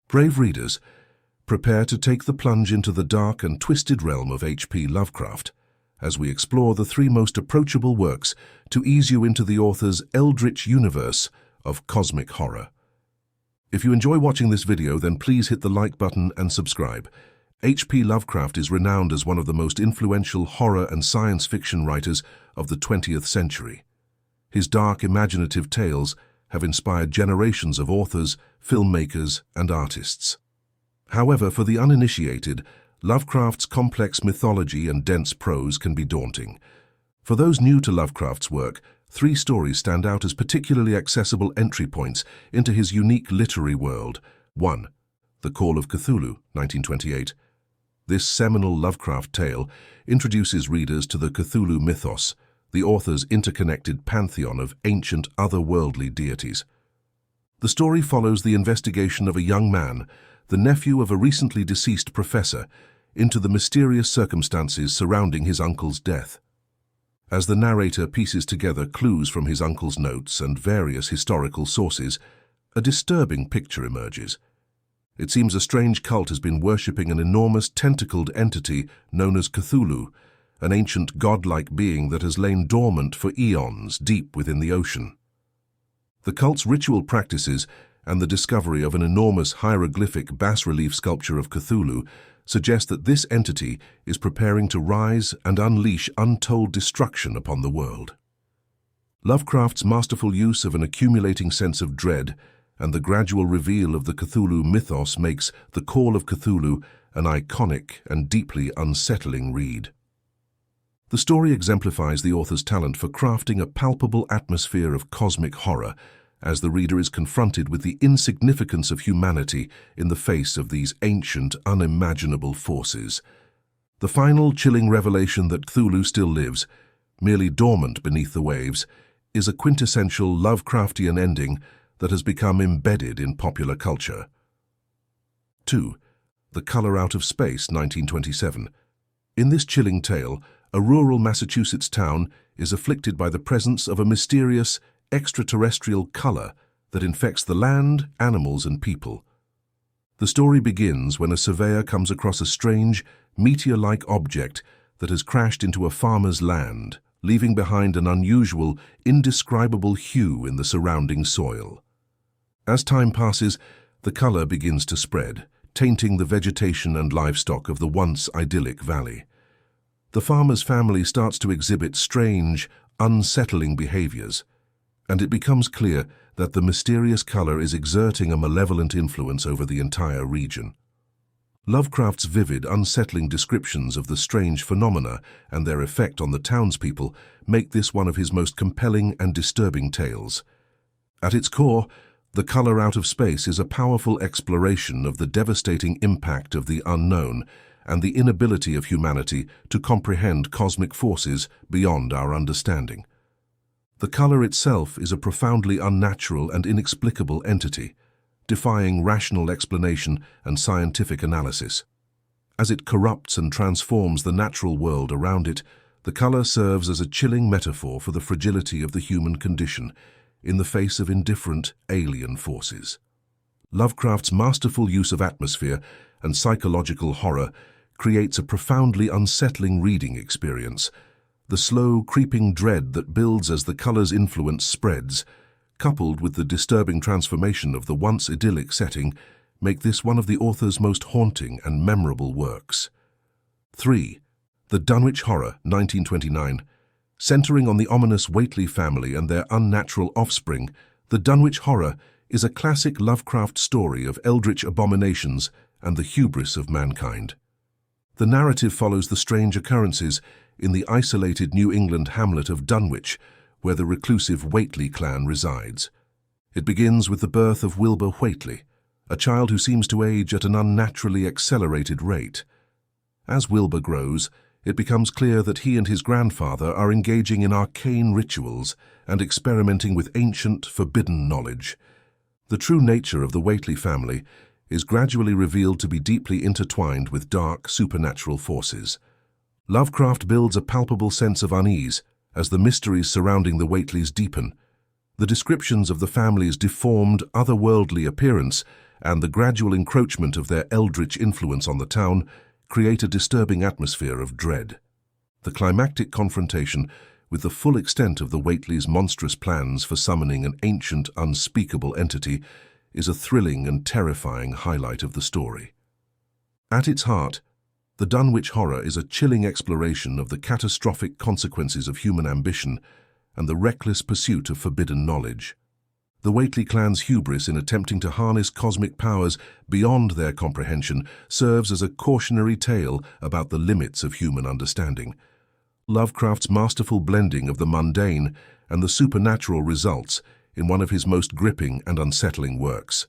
Brave readers, prepare to take the plunge into the dark and twisted realm of H.P. Lovecraft, as we explore the three most approachable works to ease you into the author's eldritch universe of cosmic horror. If you enjoy watching this video, then please hit the like button and subscribe. H.P. Lovecraft is renowned as one of the most influential horror and science fiction writers of the 20th century. His dark, imaginative tales have inspired generations of authors, filmmakers, and artists. However, for the uninitiated, Lovecraft's complex mythology and dense prose can be daunting. For those new to Lovecraft's work, three stories stand out as particularly accessible entry points into his unique literary world. 1. The Call of Cthulhu, 1928. This seminal Lovecraft tale introduces readers to the Cthulhu Mythos, the author's interconnected pantheon of ancient otherworldly deities. The story follows the investigation of a young man, the nephew of a recently deceased professor, into the mysterious circumstances surrounding his uncle's death. As the narrator pieces together clues from his uncle's notes and various historical sources, a disturbing picture emerges. It seems a strange cult has been worshipping an enormous tentacled entity known as Cthulhu, an ancient godlike being that has lain dormant for eons deep within the ocean. The cult's ritual practices and the discovery of an enormous hieroglyphic bas-relief sculpture of Cthulhu suggest that this entity is preparing to rise and unleash untold destruction upon the world. Lovecraft's masterful use of an accumulating sense of dread and the gradual reveal of the Cthulhu mythos makes The Call of Cthulhu an iconic and deeply unsettling read. The story exemplifies the author's talent for crafting a palpable atmosphere of cosmic horror as the reader is confronted with the insignificance of humanity in the face of these ancient, unimaginable forces. The final chilling revelation that Cthulhu still lives, merely dormant beneath the waves, is a quintessential Lovecraftian ending that has become embedded in popular culture. 2. The Color Out of Space, 1927. In this chilling tale, a rural Massachusetts town is afflicted by the presence of a mysterious, extraterrestrial color that infects the land, animals, and people. The story begins when a surveyor comes across a strange, meteor-like object that has crashed into a farmer's land, leaving behind an unusual, indescribable hue in the surrounding soil. As time passes, the color begins to spread, tainting the vegetation and livestock of the once idyllic valley. The farmer's family starts to exhibit strange, unsettling behaviors, and it becomes clear that the mysterious color is exerting a malevolent influence over the entire region. Lovecraft's vivid, unsettling descriptions of the strange phenomena and their effect on the townspeople make this one of his most compelling and disturbing tales. At its core, The Color Out of Space is a powerful exploration of the devastating impact of the unknown and the inability of humanity to comprehend cosmic forces beyond our understanding. The color itself is a profoundly unnatural and inexplicable entity, defying rational explanation and scientific analysis. As it corrupts and transforms the natural world around it, the color serves as a chilling metaphor for the fragility of the human condition in the face of indifferent alien forces. Lovecraft's masterful use of atmosphere and psychological horror creates a profoundly unsettling reading experience. The slow, creeping dread that builds as the color's influence spreads, coupled with the disturbing transformation of the once idyllic setting, make this one of the author's most haunting and memorable works. 3. The Dunwich Horror, 1929. Centering on the ominous Whately family and their unnatural offspring, The Dunwich Horror is a classic Lovecraft story of eldritch abominations and the hubris of mankind. The narrative follows the strange occurrences in the isolated New England hamlet of Dunwich, where the reclusive Whately clan resides. It begins with the birth of Wilbur Whately, a child who seems to age at an unnaturally accelerated rate. As Wilbur grows, it becomes clear that he and his grandfather are engaging in arcane rituals and experimenting with ancient, forbidden knowledge. The true nature of the Whately family is gradually revealed to be deeply intertwined with dark, supernatural forces. Lovecraft builds a palpable sense of unease as the mysteries surrounding the Whateleys deepen. The descriptions of the family's deformed, otherworldly appearance and the gradual encroachment of their eldritch influence on the town create a disturbing atmosphere of dread. The climactic confrontation with the full extent of the Whately's monstrous plans for summoning an ancient, unspeakable entity is a thrilling and terrifying highlight of the story. At its heart, the Dunwich Horror is a chilling exploration of the catastrophic consequences of human ambition and the reckless pursuit of forbidden knowledge. The Whately clan's hubris in attempting to harness cosmic powers beyond their comprehension serves as a cautionary tale about the limits of human understanding. Lovecraft's masterful blending of the mundane and the supernatural results in one of his most gripping and unsettling works.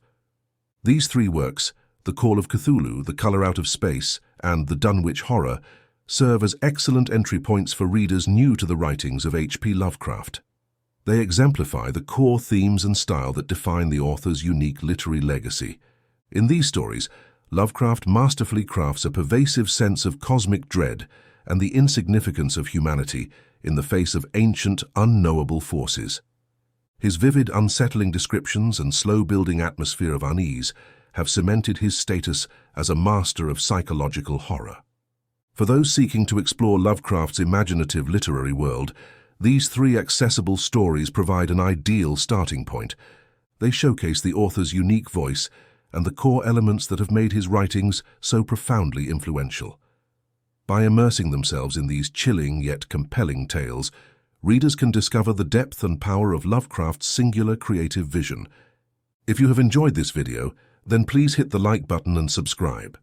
These three works, The Call of Cthulhu, The Color Out of Space, and The Dunwich Horror, serve as excellent entry points for readers new to the writings of H.P. Lovecraft. They exemplify the core themes and style that define the author's unique literary legacy. In these stories, Lovecraft masterfully crafts a pervasive sense of cosmic dread and the insignificance of humanity in the face of ancient, unknowable forces. His vivid, unsettling descriptions and slow-building atmosphere of unease have cemented his status as a master of psychological horror. For those seeking to explore Lovecraft's imaginative literary world, these three accessible stories provide an ideal starting point. They showcase the author's unique voice and the core elements that have made his writings so profoundly influential. By immersing themselves in these chilling yet compelling tales, readers can discover the depth and power of Lovecraft's singular creative vision. If you have enjoyed this video, then please hit the like button and subscribe.